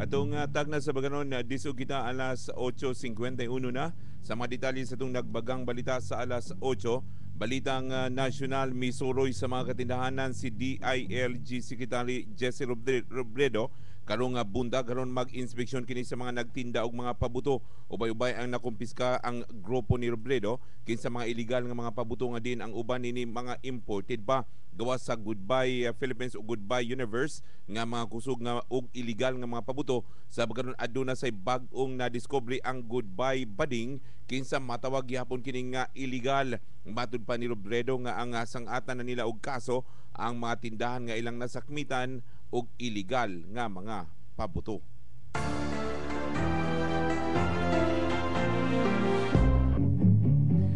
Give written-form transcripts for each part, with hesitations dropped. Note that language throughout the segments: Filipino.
Atong tagna sa baganon na diso kita alas 8:51 na. Sa mga detalye sa itong nagbagang balita sa alas 8, balitang nasyonal misuroy sa mga katindahanan si DILG Secretary Jesse Robredo karong bunda karon mag-inspeksyon kini sa mga nagtinda og mga pabuto. Ubay-ubay ang nakumpiska ang grupo ni Robredo kinsa mga illegal nga mga pabuto nga din ang uban nini mga imported pa gawas sa Goodbye Philippines o Goodbye Universe nga mga kusog nga og illegal nga mga pabuto. Sa karon aduna say bag-ong nadiskubre ang Goodbye Bading kinsa matawag gihapon kini nga illegal. Matud pa ni Robredo nga ang sangatan na nila og kaso ang mga tindahan nga ilang nasakmitan og illegal nga mga pabuto.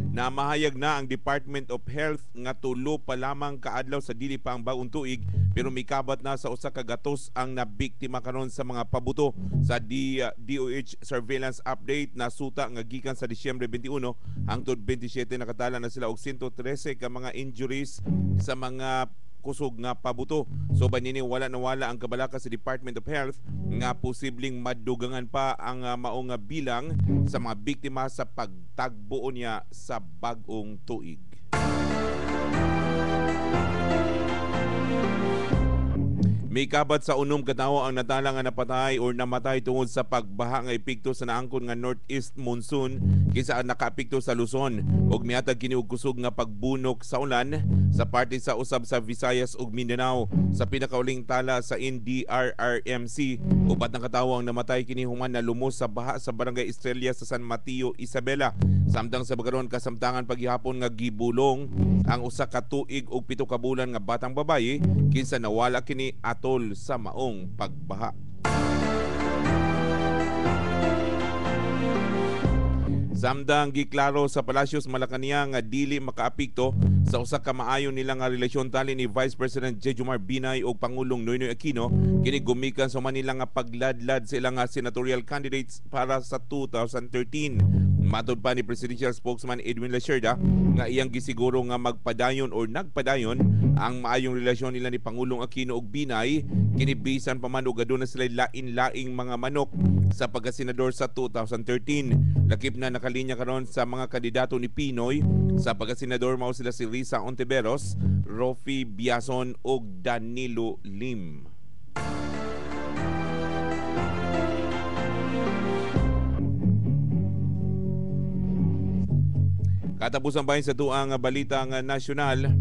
Namahayag na ang Department of Health nga tulo pa lamang kaadlaw sa dili pa ang bagong tuig pero mikabat na sa usa ka gatos ang nabiktima karon sa mga pabuto. Sa DOH surveillance update na suta nga gikan sa Disyembre 21 hangtod 27 nakatala na sila og 113 ka mga injuries sa mga kusog nga pabuto. So banini wala ang kabalaka sa Department of Health nga posibleng madugangan pa ang maong bilang sa mga biktima sa pagtagbo niya sa bagong tuig. May kabat sa unom ka tawo ang natala nga napatay or namatay tungod sa pagbaha nga epekto sa naangkon nga northeast monsoon kisa nakaapekto sa Luzon ug mihatag kini og kusog nga pagbunok sa ulan sa parte sa usab sa Visayas ug Mindanao. Sa pinakauling tala sa NDRRMC, upat na katawo ang namatay kini human na lumos sa baha sa barangay Estrella sa San Mateo, Isabela. Samtang sa bagaron kasamtangan paghihapon nga gibulong ang usa ka tuig ug 7 ka bulan nga batang babaye kinsa nawala kini atol sa maong pagbaha. Samdang giklaro sa Palacios Malacañang nga dili makaapekto sa usa ka maayo nila nga relasyon tali ni Vice President Jejomar Binay ug Pangulong Noynoy Aquino kini gumikan sa Manila nga pagladlad sa ilang senatorial candidates para sa 2013. Matud pa ni Presidential Spokesman Edwin Lacerda nga iyang gisiguro nga magpadayon o nagpadayon ang maayong relasyon nila ni Pangulong Aquino ug Binay kini bisan pa man og aduna sila lain-laing mga manok sa pagkasenador sa 2013. Lakip na nakalinya karon sa mga kandidato ni Pinoy sa pagkasenador mao sila si Risa Ontiveros, Rofi Biason ug Danilo Lim. Katapusan bahin sa tuang balitang nasyonal,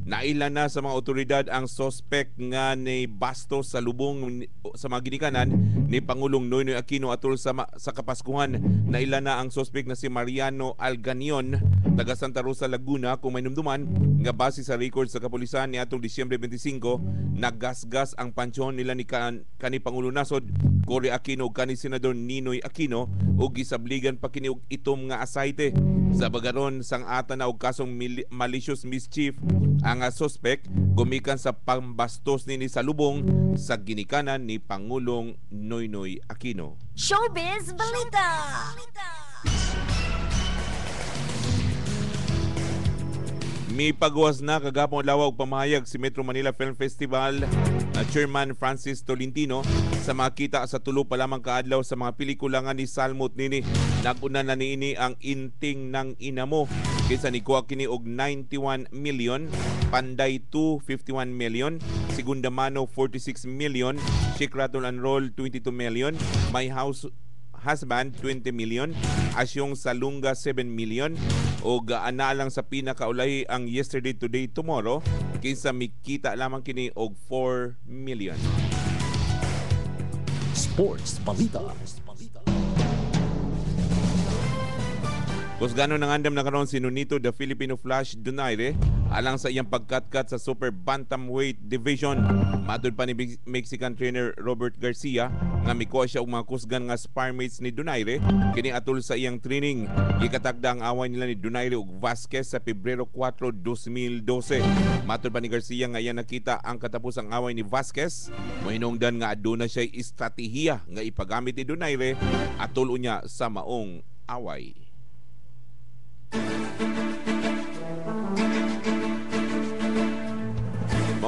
nailan na sa mga otoridad ang sospek nga ni bastos sa lubong sa mga ginikanan ni Pangulong Noynoy Aquino atol sa Kapaskuhan. Nailan na ang sospek na si Mariano Alganion, taga Santa Rosa, Laguna, kung may numduman nga base sa record sa kapulisan ni atong Disyembre 25, nagasgas ang pansyon nila ni kani Pangulo Nasod Cory Aquino ug kani Senador Ninoy Aquino ug gisabligan pa kini og itom nga asayte. Sa bagaron sang-ata na og kasong malicious mischief ang suspect gumikan sa pambastos nini sa lubong sa ginikanan ni Pangulong Noynoy Aquino. Showbiz Balita! May pagwas na kagapong adlaw og pamahayag si Metro Manila Film Festival na Chairman Francis Tolentino sa makita sa tulo pa lamang kaadlaw sa mga pelikula nga ni Salmot nini. Naguna na niini ang Inting ng Inamo kaysa ni kuha kini og 91 million, Panday 2 51 million, Segunda Mano 46 million, Chick Rattle and Roll 22 million, My House Husband 20 million, Asyong Salunga 7 million o ana lang sa pinakaulay ang Yesterday, Today, Tomorrow kinsa mikita lamang kini og 4 million. Sports Balita. Kusgano nangandam na karon si Nonito the Filipino Flash Donaire alang sa iyang pagkatkat sa Super Bantamweight Division. Matud pa ni Mexican trainer Robert Garcia nga mikuha siya og mga kusgan nga sparmates ni Donaire kini atol sa iyang training. Gikatakda ang away nila ni Donaire ug Vasquez sa Pebrero 4, 2012. Matud pa ni Garcia nga iya nakita ang katapusang away ni Vasquez. Mahinungdan nga aduna siya estratehiya nga ipagamit ni Donaire atol unya sa maong away.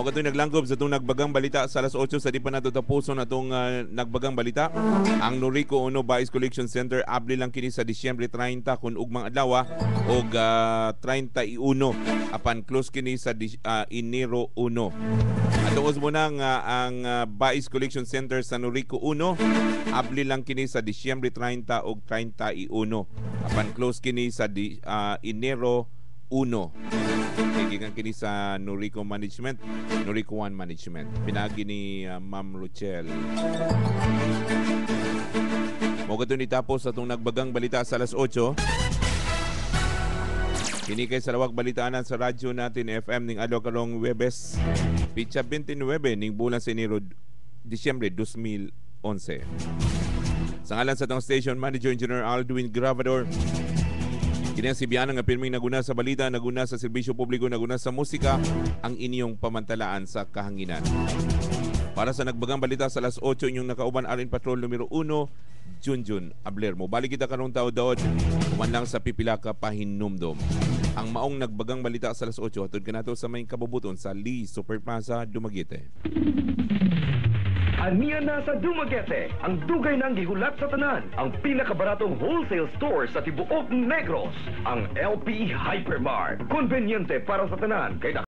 Mao katoy naglangkob sa itong nagbagang balita sa alas 8 sa di pa nato tapuson atong nagbagang balita. Ang Noriko Uno Vice Collection Center abli lang kini sa Disyembre 30 kun ugmang adlaw og 31 apan close kini sa Enero 1. Atungos mo na nga ang Vice Collection Center sa Noriko Uno abli lang kini sa Disyembre 30 og 31 apan close kini sa Enero 1. Gikan kini sa Noriko Management, Noriko One Management. Pinagi ni Ma'am Rochelle. Mo kato ni tapos atong nagbagang balita sa alas 8. Kini kay sa lawag balitaanan sa radyo natin FM ning adlaw karong Huwebes, pitsa 29 ning bulan sa Enero, Disyembre 2011. Sa ngalan sa atong station manager Engineer Aldwin Gravador, kini ang sibiyanan nga pirming naguna sa balita, naguna sa serbisyo publiko, naguna sa musika, ang inyong pamantalaan sa kahanginan. Para sa nagbagang balita sa alas 8, inyong nakauban Arin Patrol numero 1, Junjun Abler. Mo balik kita karong taod-daod, kuman lang sa pipila ka pahinumdom. Ang maong nagbagang balita sa alas 8, hatod ka nato sa may kabubuton sa Lee Superplaza, Dumaguete. Aniya na sa Dumaguete, ang dugay ng gihulat sa tanan, ang pinakabaratong wholesale store sa tibuok Negros, ang LP Hypermart. Konbenyente para sa tanan, kay